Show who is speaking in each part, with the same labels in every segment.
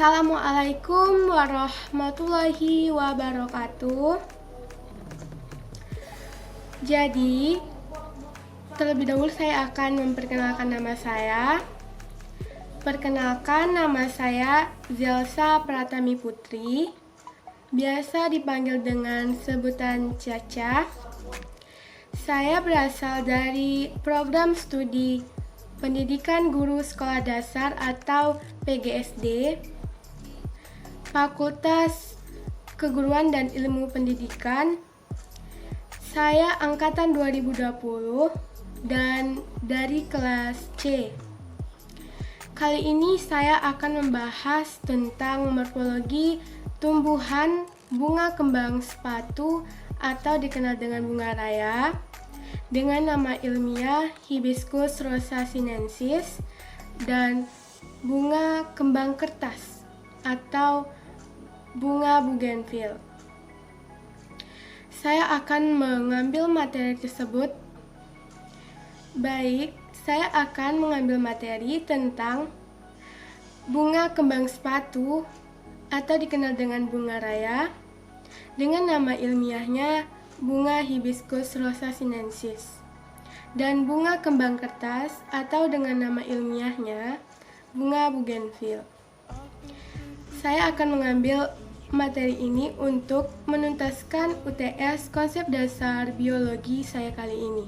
Speaker 1: Assalamualaikum warahmatullahi wabarakatuh. Jadi, terlebih dahulu saya akan memperkenalkan nama saya. Perkenalkan, nama saya Zelsa Pratami Putri. Biasa dipanggil dengan sebutan Caca. Saya berasal dari program studi Pendidikan Guru Sekolah Dasar atau PGSD, Fakultas Keguruan dan Ilmu Pendidikan. Saya angkatan 2020 dan dari kelas C. Kali ini saya akan membahas tentang morfologi tumbuhan bunga kembang sepatu atau dikenal dengan bunga raya dengan nama ilmiah Hibiscus rosa sinensis dan bunga kembang kertas atau bunga bougainville. Saya akan mengambil materi tersebut. Baik, saya akan mengambil materi tentang bunga kembang sepatu atau dikenal dengan bunga raya dengan nama ilmiahnya bunga Hibiscus rosa sinensis dan bunga kembang kertas atau dengan nama ilmiahnya bunga bougainville. Saya akan mengambil materi ini untuk menuntaskan UTS konsep dasar biologi saya kali ini.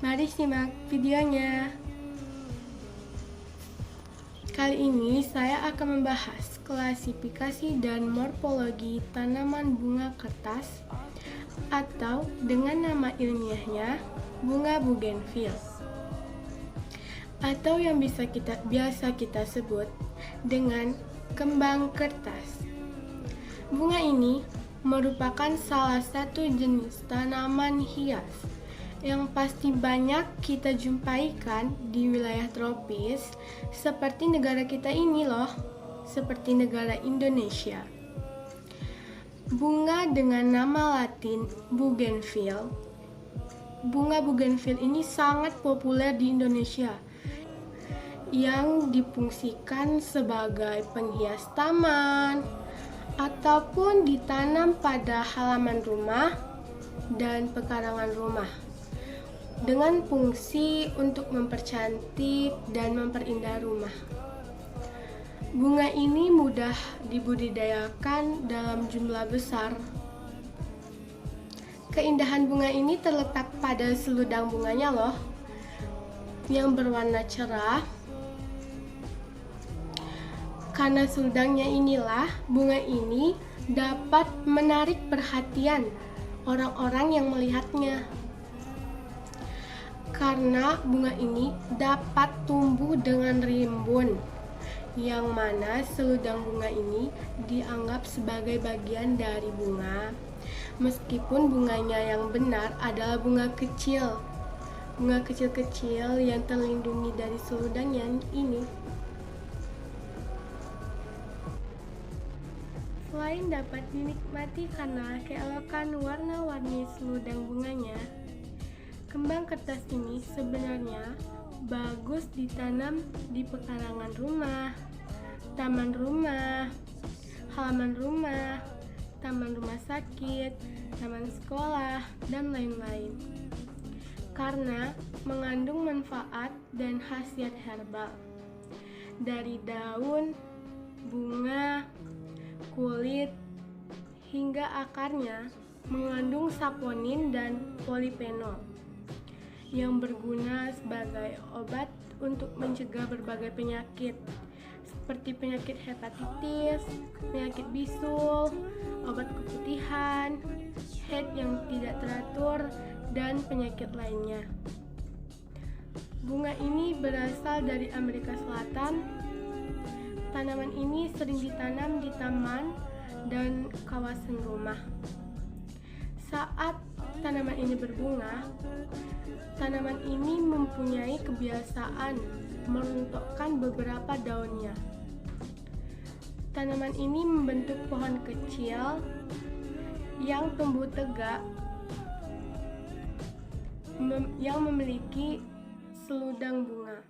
Speaker 1: Mari simak videonya. Kali ini saya akan membahas klasifikasi dan morfologi tanaman bunga kertas atau dengan nama ilmiahnya bunga bougainville atau yang biasa kita sebut dengan kembang kertas. Bunga ini merupakan salah satu jenis tanaman hias yang pasti banyak kita jumpai kan di wilayah tropis seperti negara kita ini loh, seperti negara Indonesia. Bunga dengan nama latin bougainville. Bunga bougainville ini sangat populer di Indonesia yang difungsikan sebagai penghias taman ataupun ditanam pada halaman rumah dan pekarangan rumah dengan fungsi untuk mempercantik dan memperindah rumah. Bunga ini mudah dibudidayakan dalam jumlah besar. Keindahan bunga ini terletak pada seludang bunganya loh, yang berwarna cerah. Karena seludangnya inilah, bunga ini dapat menarik perhatian orang-orang yang melihatnya. Karena bunga ini dapat tumbuh dengan rimbun, yang mana seludang bunga ini dianggap sebagai bagian dari bunga, meskipun bunganya yang benar adalah bunga kecil yang terlindungi dari seludangnya ini. Selain dapat dinikmati karena keelokan warna-warni seludang bunganya, kembang kertas ini sebenarnya bagus ditanam di pekarangan rumah, taman rumah, halaman rumah, taman rumah sakit, taman sekolah, dan lain-lain. Karena mengandung manfaat dan khasiat herbal. Dari daun, bunga, kulit, hingga akarnya mengandung saponin dan polifenol yang berguna sebagai obat untuk mencegah berbagai penyakit seperti penyakit hepatitis, penyakit bisul, obat keputihan, haid yang tidak teratur, dan penyakit lainnya. Bunga ini berasal dari Amerika Selatan. Tanaman ini sering ditanam di taman dan kawasan rumah. Saat tanaman ini berbunga, tanaman ini mempunyai kebiasaan merontokkan beberapa daunnya. Tanaman ini membentuk pohon kecil yang tumbuh tegak, yang memiliki seludang bunga.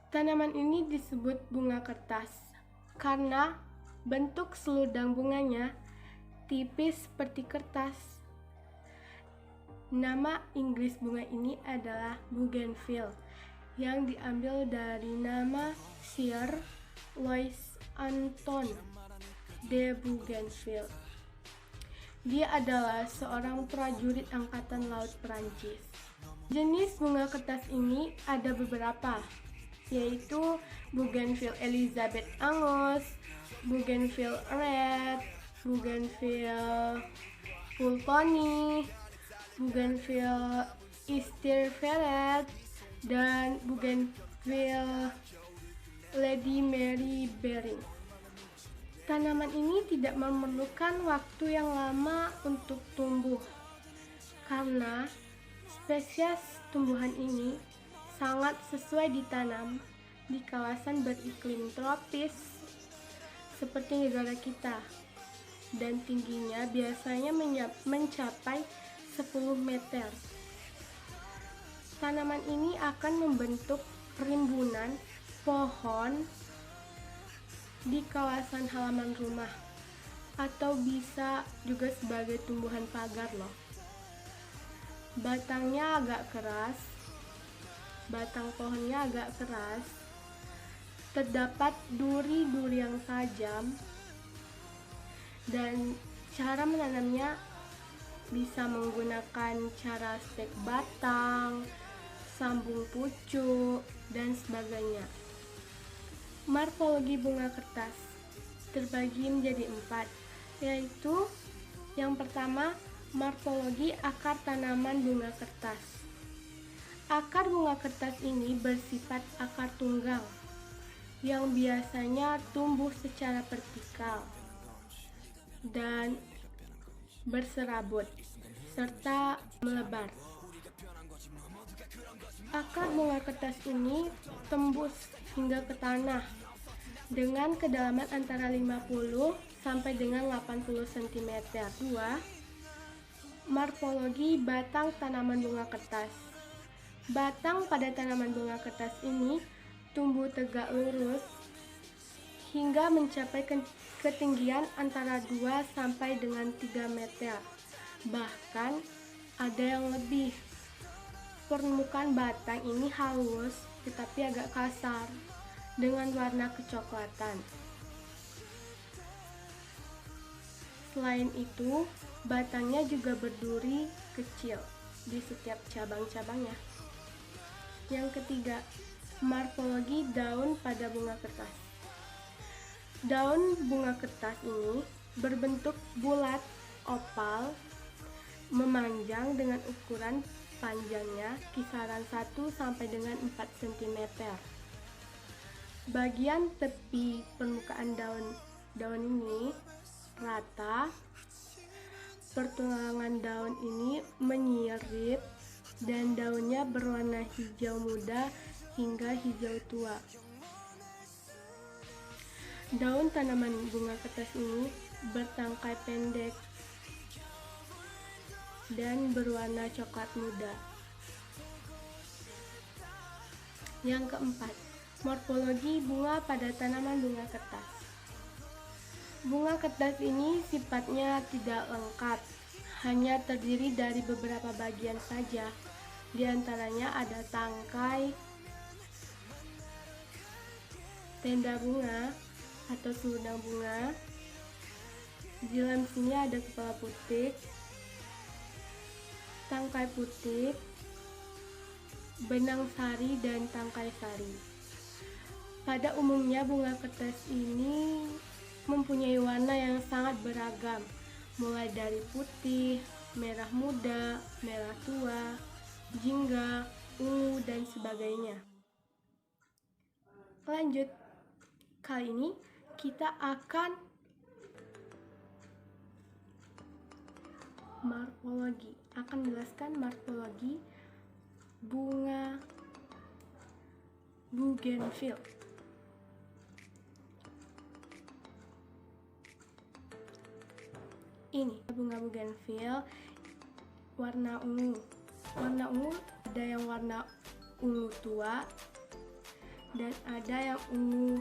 Speaker 1: Tanaman ini disebut bunga kertas karena bentuk seludang bunganya tipis seperti kertas. Nama Inggris bunga ini adalah bougainville yang diambil dari nama Sir Louis Anton de Bougainville. Dia adalah seorang prajurit angkatan laut Perancis. Jenis bunga kertas ini ada beberapa, yaitu Bougainville Elizabeth Angus, Bougainville Red, Bougainville Pulponi, Bougainville Easterveret, dan Bougainville Lady Mary Bering. Tanaman ini tidak memerlukan waktu yang lama untuk tumbuh, karena spesies tumbuhan ini sangat sesuai ditanam di kawasan beriklim tropis seperti negara kita, dan tingginya biasanya mencapai 10 meter. Tanaman ini akan membentuk rimbunan pohon di kawasan halaman rumah, atau bisa juga sebagai tumbuhan pagar loh. Batang pohonnya agak keras, terdapat duri-duri yang tajam, dan cara menanamnya bisa menggunakan cara stek batang, sambung pucuk, dan sebagainya. Morfologi bunga kertas terbagi menjadi 4, yaitu yang pertama, morfologi akar tanaman bunga kertas. Akar bunga kertas ini bersifat akar tunggang yang biasanya tumbuh secara vertikal dan berserabut serta melebar. Akar bunga kertas ini tembus hingga ke tanah dengan kedalaman antara 50 sampai dengan 80 cm. 2. Morfologi batang tanaman bunga kertas. Batang pada tanaman bunga kertas ini tumbuh tegak lurus hingga mencapai ketinggian antara 2 sampai dengan 3 meter. Bahkan ada yang lebih. Permukaan batang ini halus tetapi agak kasar dengan warna kecoklatan. Selain itu, batangnya juga berduri kecil di setiap cabang-cabangnya. Yang ketiga, morfologi daun pada bunga kertas. Daun bunga kertas ini berbentuk bulat oval, memanjang dengan ukuran panjangnya kisaran 1 sampai dengan 4 cm. Bagian tepi permukaan daun ini rata. Pertulangan daun ini menyirip dan daunnya berwarna hijau muda hingga hijau tua. Daun tanaman bunga kertas ini bertangkai pendek dan berwarna coklat muda. Yang keempat, morfologi bunga pada tanaman bunga kertas. Bunga kertas ini sifatnya tidak lengkap, hanya terdiri dari beberapa bagian saja. Di antaranya ada tangkai, tenda bunga atau seludang bunga. Di dalam sini ada kepala putik, tangkai putik, benang sari, dan tangkai sari. Pada umumnya bunga kertas ini mempunyai warna yang sangat beragam, mulai dari putih, merah muda, merah tua, jingga, ungu, dan sebagainya. Lanjut, kali ini kita akan menjelaskan morfologi bunga bougainville. Ini bunga bougainville warna ungu. Warna ungu ada yang warna ungu tua dan ada yang ungu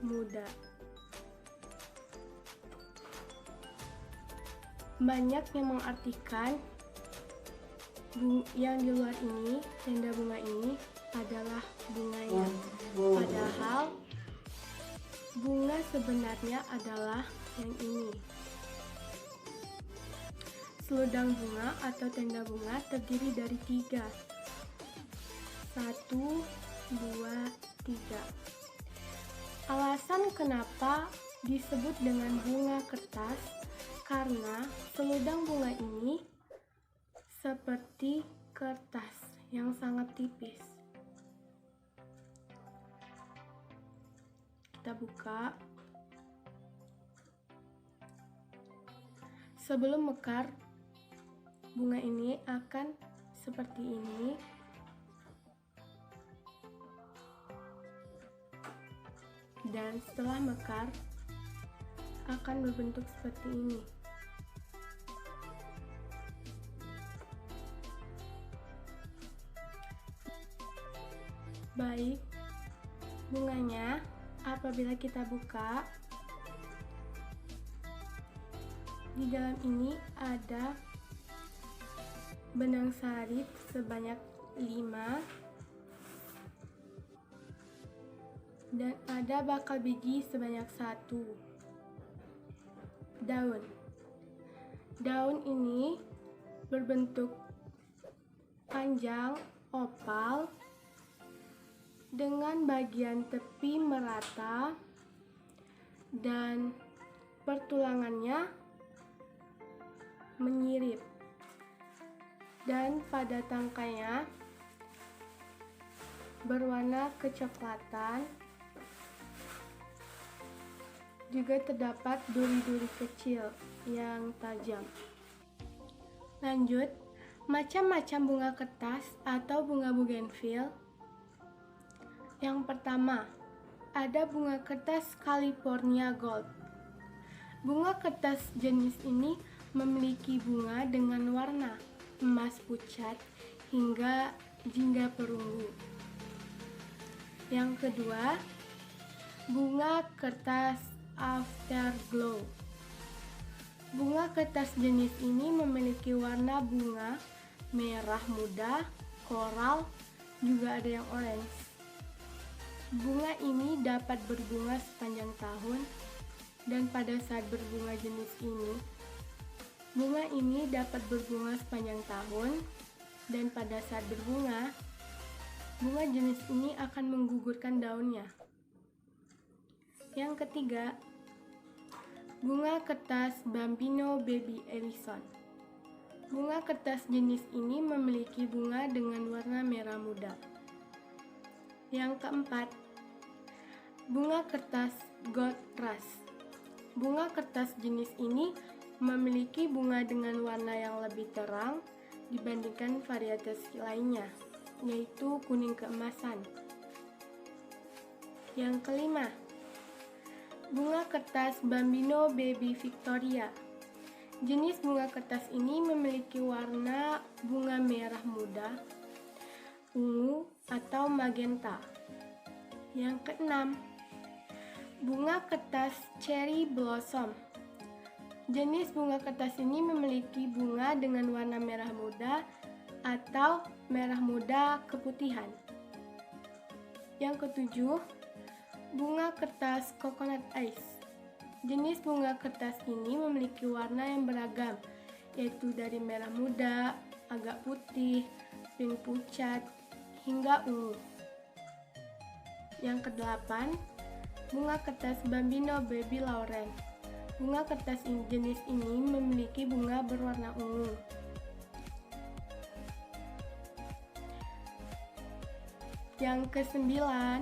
Speaker 1: muda. Banyak yang mengartikan yang di luar ini, tenda bunga ini adalah bunganya. Padahal bunga sebenarnya adalah yang ini. Seludang bunga atau tenda bunga terdiri dari 3. 1, 2, 3. Alasan kenapa disebut dengan bunga kertas karena seludang bunga ini seperti kertas yang sangat tipis. Kita buka. Sebelum mekar, bunga ini akan seperti ini. Dan setelah mekar akan berbentuk seperti ini. Baik, bunganya apabila kita buka, di dalam ini ada benang sari sebanyak 5 dan ada bakal biji sebanyak 1. Daun ini berbentuk panjang oval dengan bagian tepi merata dan pertulangannya menyirip, dan pada tangkainya berwarna kecoklatan. Juga terdapat duri-duri kecil yang tajam. Lanjut, macam-macam bunga kertas atau bunga bougainville. Yang pertama, ada bunga kertas California Gold. Bunga kertas jenis ini memiliki bunga dengan warna emas pucat hingga jingga perunggu. Yang kedua, bunga kertas Afterglow. Bunga kertas jenis ini memiliki warna bunga merah muda, koral, juga ada yang orange. Bunga ini dapat berbunga sepanjang tahun, dan pada saat berbunga jenis ini, bunga ini dapat berbunga sepanjang tahun, dan pada saat berbunga, bunga jenis ini akan menggugurkan daunnya. Yang ketiga, bunga kertas Bambino Baby Ellison. Bunga kertas jenis ini memiliki bunga dengan warna merah muda. Yang keempat, bunga kertas Gold Rush. Bunga kertas jenis ini memiliki bunga dengan warna yang lebih terang dibandingkan varietas lainnya, yaitu kuning keemasan. Yang kelima, bunga kertas Bambino Baby Victoria. Jenis bunga kertas ini memiliki warna bunga merah muda, ungu, atau magenta. Yang keenam, bunga kertas Cherry Blossom. Jenis bunga kertas ini memiliki bunga dengan warna merah muda atau merah muda keputihan. Yang ketujuh, bunga kertas Coconut Ice. Jenis bunga kertas ini memiliki warna yang beragam, yaitu dari merah muda, agak putih, pink pucat, hingga ungu. Yang kedelapan, bunga kertas Bambino Baby Lauren. Bunga kertas jenis ini memiliki bunga berwarna ungu. Yang kesembilan,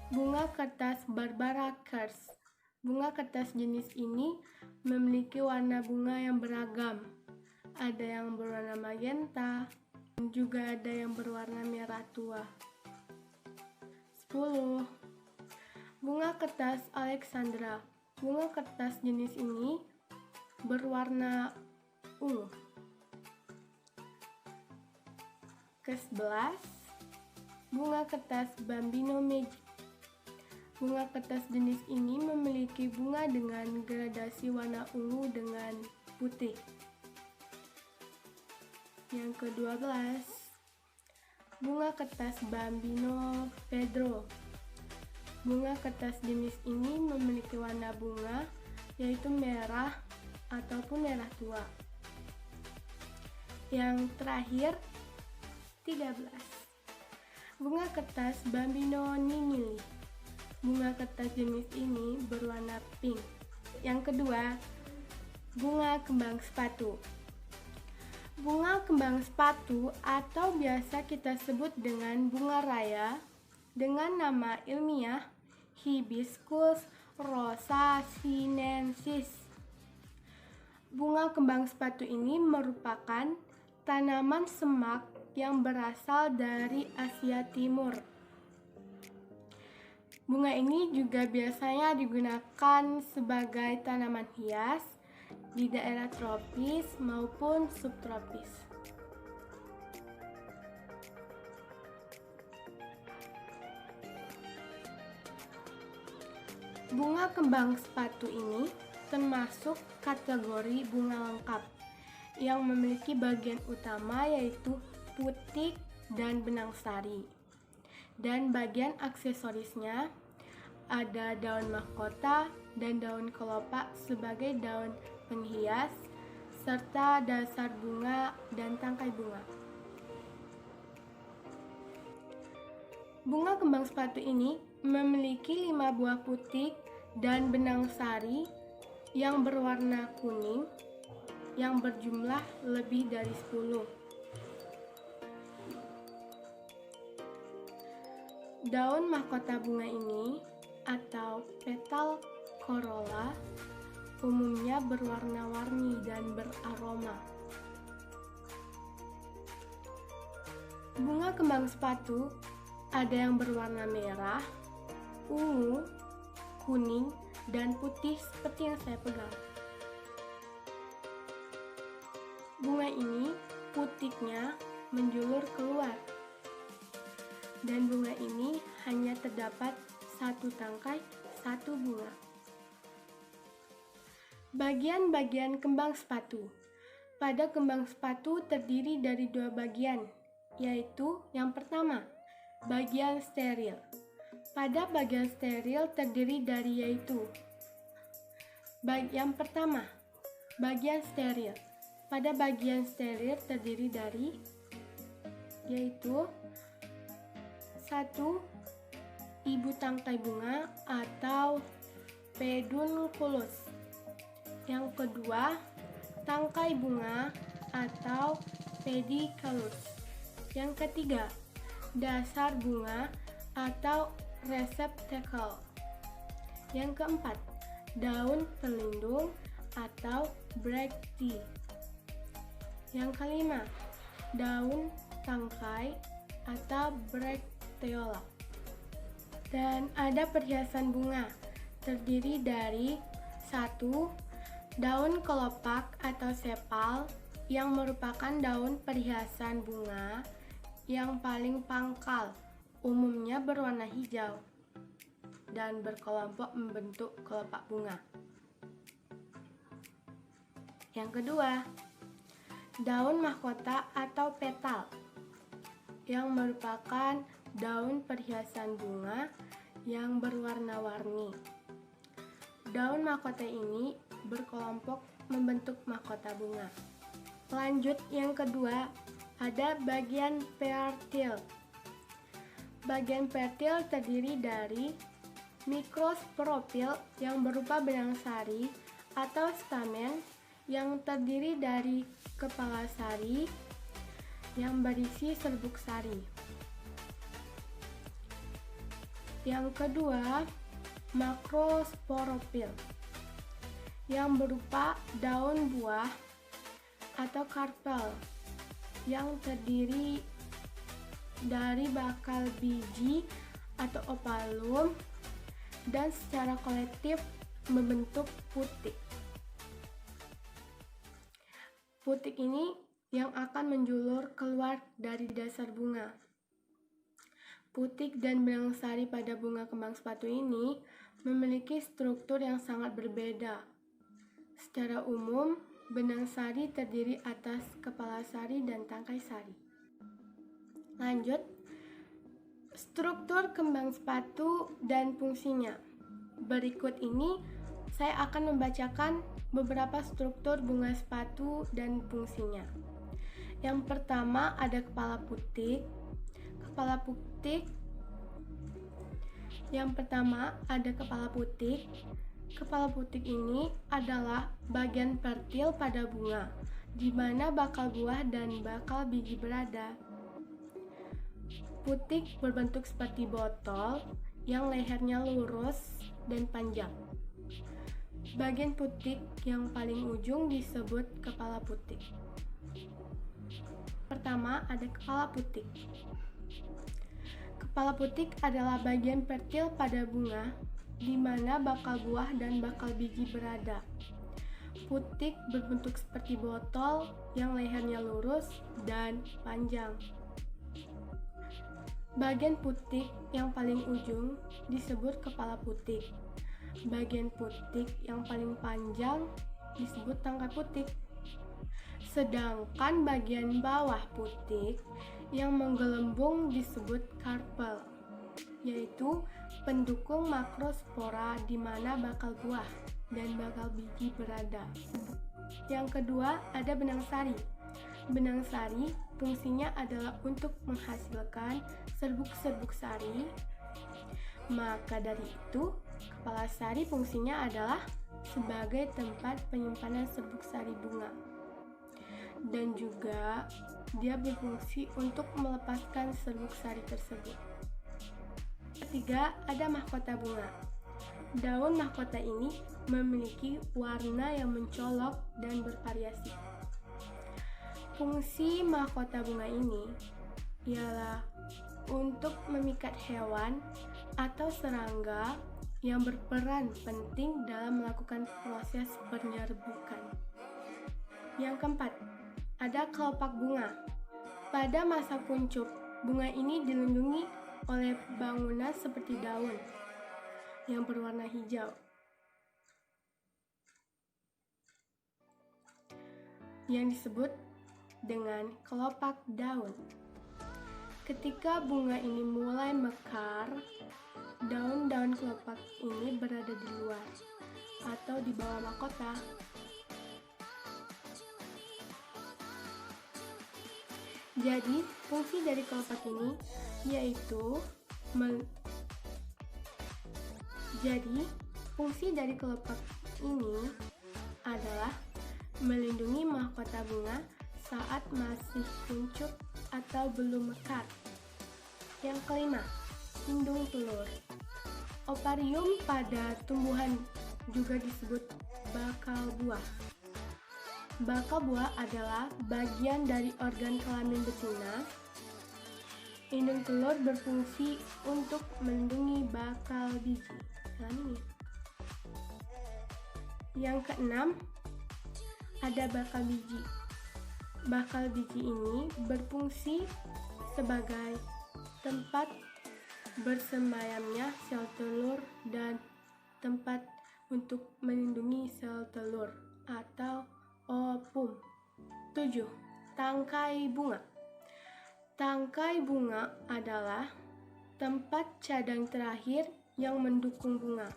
Speaker 1: bunga kertas Barbara Kersh. Bunga kertas jenis ini memiliki warna bunga yang beragam. Ada yang berwarna magenta, dan juga ada yang berwarna merah tua. 10. Bunga kertas Alexandra. Bunga kertas jenis ini berwarna ungu. Ke-11, Bunga kertas Bambino Magic. Bunga kertas jenis ini memiliki bunga dengan gradasi warna ungu dengan putih. Yang ke-12, bunga kertas Bambino Pedro. Bunga kertas jenis ini memiliki warna bunga yaitu merah ataupun merah tua. Yang terakhir, 13, bunga kertas Bambino Ninili. Bunga kertas jenis ini berwarna pink. Yang kedua, bunga kembang sepatu. Bunga kembang sepatu atau biasa kita sebut dengan bunga raya dengan nama ilmiah Hibiscus rosa sinensis. Bunga kembang sepatu ini merupakan tanaman semak yang berasal dari Asia Timur. Bunga ini juga biasanya digunakan sebagai tanaman hias di daerah tropis maupun subtropis. Bunga kembang sepatu ini termasuk kategori bunga lengkap yang memiliki bagian utama yaitu putik dan benang sari. Dan bagian aksesorisnya ada daun mahkota dan daun kelopak sebagai daun penghias, serta dasar bunga dan tangkai bunga. Bunga kembang sepatu ini memiliki 5 buah putik dan benang sari yang berwarna kuning yang berjumlah lebih dari 10. Daun mahkota bunga ini atau petal corolla umumnya berwarna-warni dan beraroma. Bunga kembang sepatu ada yang berwarna merah, ungu, kuning, dan putih seperti yang saya pegang. Bunga ini putiknya menjulur keluar. Dan bunga ini hanya terdapat satu tangkai, satu bunga. Bagian-bagian kembang sepatu. Pada kembang sepatu terdiri dari 2 bagian, yaitu yang pertama, bagian steril. Pada bagian steril terdiri dari yang pertama, bagian steril. Pada bagian steril terdiri dari yaitu 1. Ibu tangkai bunga atau pedunculus. Yang kedua, tangkai bunga atau pedicellus. Yang ketiga, dasar bunga atau receptacle. Yang keempat, daun pelindung atau bracte. Yang kelima, daun tangkai atau bracteola. Dan ada perhiasan bunga terdiri dari 1. Daun kelopak atau sepal yang merupakan daun perhiasan bunga yang paling pangkal, umumnya berwarna hijau dan berkelompok membentuk kelopak bunga. Yang kedua, daun mahkota atau petal yang merupakan daun perhiasan bunga yang berwarna-warni. Daun mahkota ini berkelompok membentuk mahkota bunga. Lanjut, yang kedua, ada bagian pertil. Bagian pertil terdiri dari mikrosporopil yang berupa benang sari atau stamen yang terdiri dari kepala sari yang berisi serbuk sari. Yang kedua, makrosporopil yang berupa daun buah atau karpel yang terdiri dari bakal biji atau opalum dan secara kolektif membentuk putik. Putik ini yang akan menjulur keluar dari dasar bunga. Putik dan benang sari pada bunga kembang sepatu ini memiliki struktur yang sangat berbeda. Secara umum, benang sari terdiri atas kepala sari dan tangkai sari. Lanjut, struktur kembang sepatu dan fungsinya. Berikut ini saya akan membacakan beberapa struktur bunga sepatu dan fungsinya. Yang pertama ada kepala putik. Yang pertama ada kepala putik. Kepala putik ini adalah bagian pertil pada bunga, di mana bakal buah dan bakal biji berada. Putik berbentuk seperti botol yang lehernya lurus dan panjang. Bagian putik yang paling ujung disebut kepala putik. Pertama ada kepala putik. Kepala putik adalah bagian pertil pada bunga, di mana bakal buah dan bakal biji berada. Putik berbentuk seperti botol yang lehernya lurus dan panjang. Bagian putik yang paling ujung disebut kepala putik. Bagian putik yang paling panjang disebut tangkai putik. Sedangkan bagian bawah putik yang menggelembung disebut karpel, yaitu pendukung makrospora di mana bakal buah dan bakal biji berada. Yang kedua ada benang sari. Benang sari fungsinya adalah untuk menghasilkan serbuk-serbuk sari. Maka dari itu, kepala sari fungsinya adalah sebagai tempat penyimpanan serbuk sari bunga. Dan juga dia berfungsi untuk melepaskan serbuk sari tersebut. Ketiga, ada mahkota bunga. Daun mahkota ini memiliki warna yang mencolok dan bervariasi. Fungsi mahkota bunga ini ialah untuk memikat hewan atau serangga yang berperan penting dalam melakukan proses penyerbukan. Yang keempat, ada kelopak bunga. Pada masa kuncup, bunga ini dilindungi oleh bangunan seperti daun yang berwarna hijau, yang disebut dengan kelopak daun. Ketika bunga ini mulai mekar, daun-daun kelopak ini berada di luar atau di bawah mahkota. Jadi, fungsi dari kelopak ini yaitu adalah melindungi mahkota bunga saat masih kuncup atau belum mekar. Yang kelima, indung telur. Oparium pada tumbuhan juga disebut bakal buah. Bakal buah adalah bagian dari organ kelamin betina. Indung telur berfungsi untuk melindungi bakal biji. Yang keenam, ada bakal biji. Bakal biji ini berfungsi sebagai tempat bersemayamnya sel telur dan tempat untuk melindungi sel telur atau ovum. 7. Tangkai bunga. Tangkai bunga adalah tempat cadang terakhir yang mendukung bunga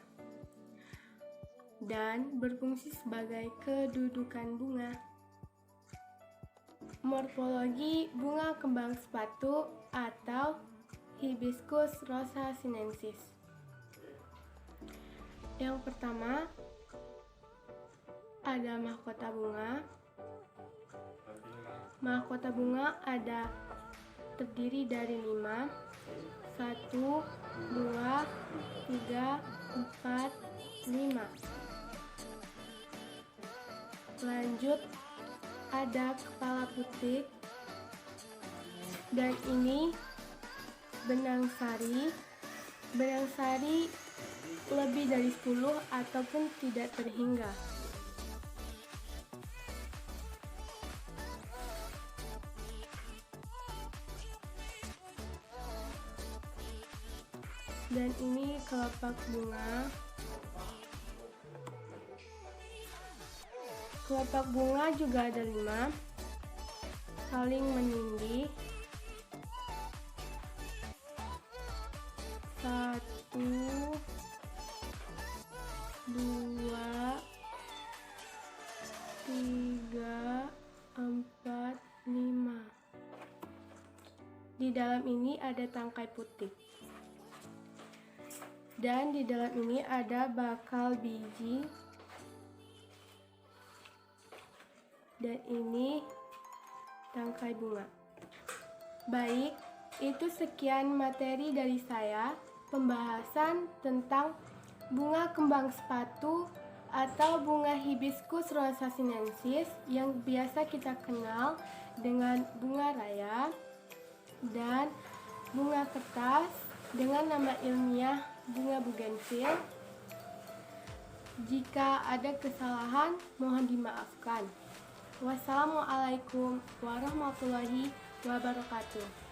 Speaker 1: dan berfungsi sebagai kedudukan bunga. Morfologi bunga kembang sepatu atau Hibiscus rosa sinensis. Yang pertama, ada mahkota bunga. Mahkota bunga terdiri dari 5. 1, 2, 3, 4, 5. Lanjut, ada kepala putik. Dan ini benang sari. Benang sari lebih dari 10 ataupun tidak terhingga. ini kelopak bunga. Kelopak bunga juga ada 5, saling menindih. 1, 2, 3, 4, 5. Di dalam ini ada tangkai putih. Dan di dalam ini ada bakal biji. Dan ini tangkai bunga. Baik, itu sekian materi dari saya, pembahasan tentang bunga kembang sepatu atau bunga hibiscus rosa sinensis yang biasa kita kenal dengan bunga raya, dan bunga kertas dengan nama ilmiah bunga bougainville. Jika ada kesalahan, mohon dimaafkan. Wassalamualaikum warahmatullahi wabarakatuh.